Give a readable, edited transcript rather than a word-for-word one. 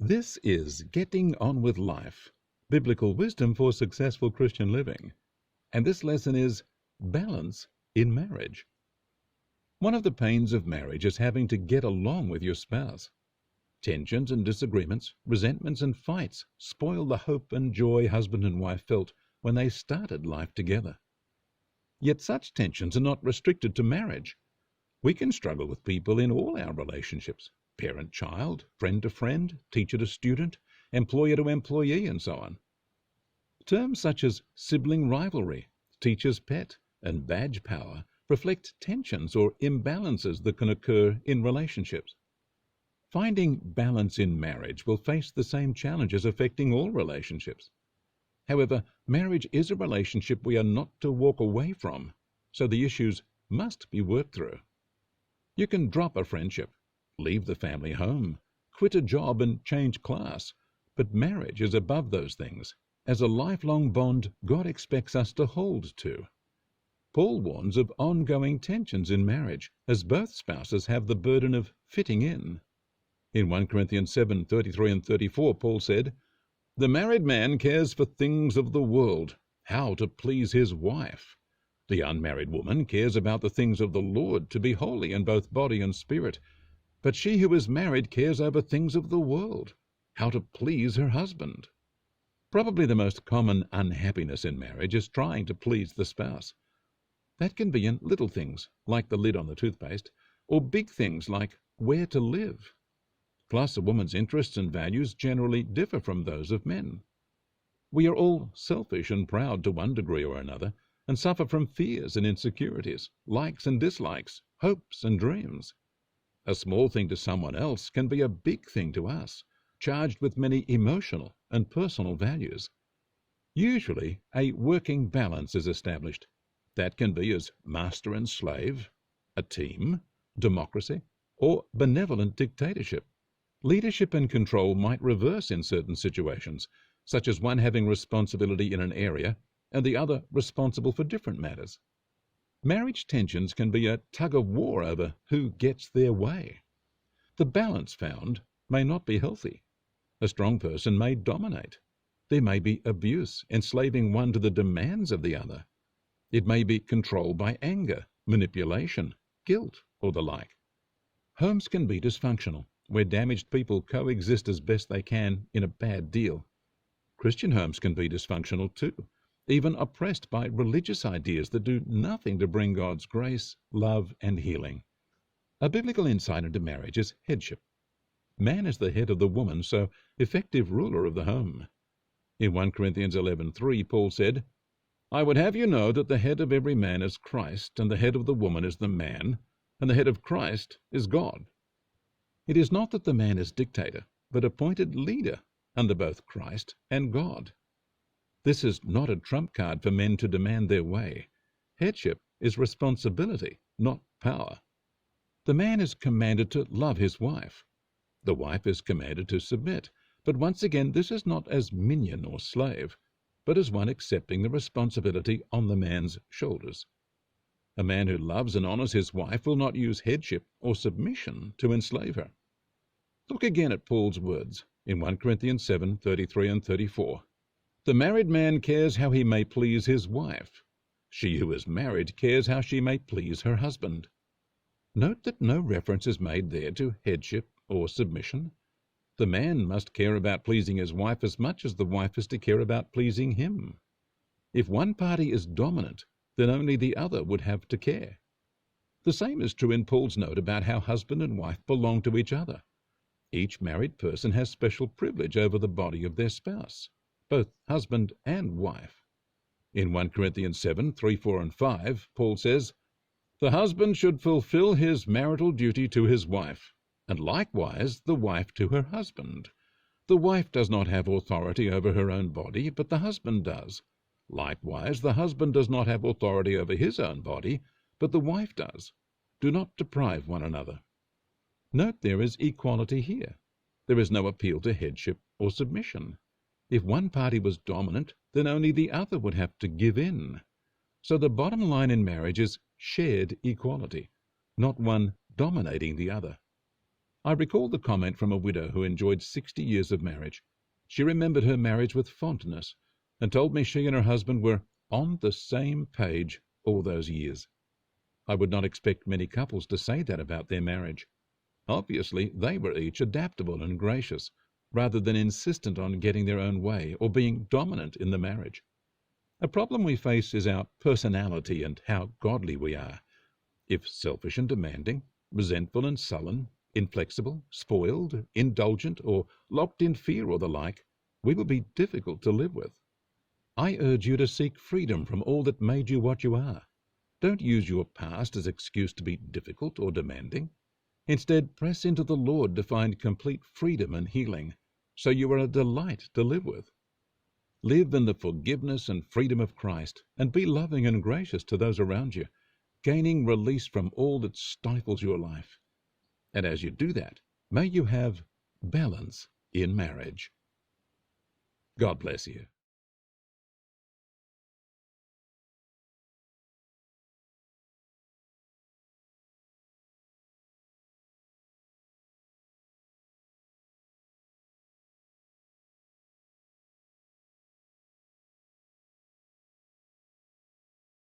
This is Getting On With Life, Biblical Wisdom for Successful Christian Living. And this lesson is Balance in Marriage. One of the pains of marriage is having to get along with your spouse. Tensions and disagreements, resentments and fights spoil the hope and joy husband and wife felt when they started life together. Yet such tensions are not restricted to marriage. We can struggle with people in all our relationships. Parent-child, friend-to-friend, teacher-to-student, employer-to-employee, and so on. Terms such as sibling rivalry, teacher's pet, and badge power reflect tensions or imbalances that can occur in relationships. Finding balance in marriage will face the same challenges affecting all relationships. However, marriage is a relationship we are not to walk away from, so the issues must be worked through. You can drop a friendship, leave the family home, quit a job and change class, but marriage is above those things, as a lifelong bond God expects us to hold to. Paul warns of ongoing tensions in marriage, as both spouses have the burden of fitting in. In 1 Corinthians 7:33 and 34, Paul said, "The married man cares for things of the world, how to please his wife. The unmarried woman cares about the things of the Lord, to be holy in both body and spirit. But she who is married cares over things of the world, how to please her husband." Probably the most common unhappiness in marriage is trying to please the spouse. That can be in little things, like the lid on the toothpaste, or big things like where to live. Plus, a woman's interests and values generally differ from those of men. We are all selfish and proud to one degree or another, and suffer from fears and insecurities, likes and dislikes, hopes and dreams. A small thing to someone else can be a big thing to us, charged with many emotional and personal values. Usually, a working balance is established. That can be as master and slave, a team, democracy, or benevolent dictatorship. Leadership and control might reverse in certain situations, such as one having responsibility in an area and the other responsible for different matters. Marriage tensions can be a tug-of-war over who gets their way. The balance found may not be healthy. A strong person may dominate. There may be abuse, enslaving one to the demands of the other. It may be controlled by anger, manipulation, guilt, or the like. Homes can be dysfunctional, where damaged people coexist as best they can in a bad deal. Christian homes can be dysfunctional too, even oppressed by religious ideas that do nothing to bring God's grace, love, and healing. A biblical insight into marriage is headship. Man is the head of the woman, so effective ruler of the home. In 1 Corinthians 11:3, Paul said, "I would have you know that the head of every man is Christ, and the head of the woman is the man, and the head of Christ is God." It is not that the man is dictator, but appointed leader under both Christ and God. This is not a trump card for men to demand their way. Headship is responsibility, not power. The man is commanded to love his wife. The wife is commanded to submit, but once again this is not as minion or slave, but as one accepting the responsibility on the man's shoulders. A man who loves and honors his wife will not use headship or submission to enslave her. Look again at Paul's words in 1 Corinthians 7:33 and 34. "The married man cares how he may please his wife. She who is married cares how she may please her husband." Note that no reference is made there to headship or submission. The man must care about pleasing his wife as much as the wife is to care about pleasing him. If one party is dominant, then only the other would have to care. The same is true in Paul's note about how husband and wife belong to each other. Each married person has special privilege over the body of their spouse, both husband and wife. In 1 Corinthians 7:3, 4, and 5, Paul says, "The husband should fulfill his marital duty to his wife, and likewise the wife to her husband. The wife does not have authority over her own body, but the husband does. Likewise the husband does not have authority over his own body, but the wife does. Do not deprive one another." Note there is equality here. There is no appeal to headship or submission. If one party was dominant, then only the other would have to give in. So the bottom line in marriage is shared equality, not one dominating the other. I recall the comment from a widow who enjoyed 60 years of marriage. She remembered her marriage with fondness and told me she and her husband were on the same page all those years. I would not expect many couples to say that about their marriage. Obviously, they were each adaptable and gracious, rather than insistent on getting their own way or being dominant in the marriage. A problem we face is our personality and how godly we are. If selfish and demanding, resentful and sullen, inflexible, spoiled, indulgent, or locked in fear or the like, we will be difficult to live with. I urge you to seek freedom from all that made you what you are. Don't use your past as excuse to be difficult or demanding. Instead, press into the Lord to find complete freedom and healing, so you are a delight to live with. Live in the forgiveness and freedom of Christ, and be loving and gracious to those around you, gaining release from all that stifles your life. And as you do that, may you have balance in marriage. God bless you.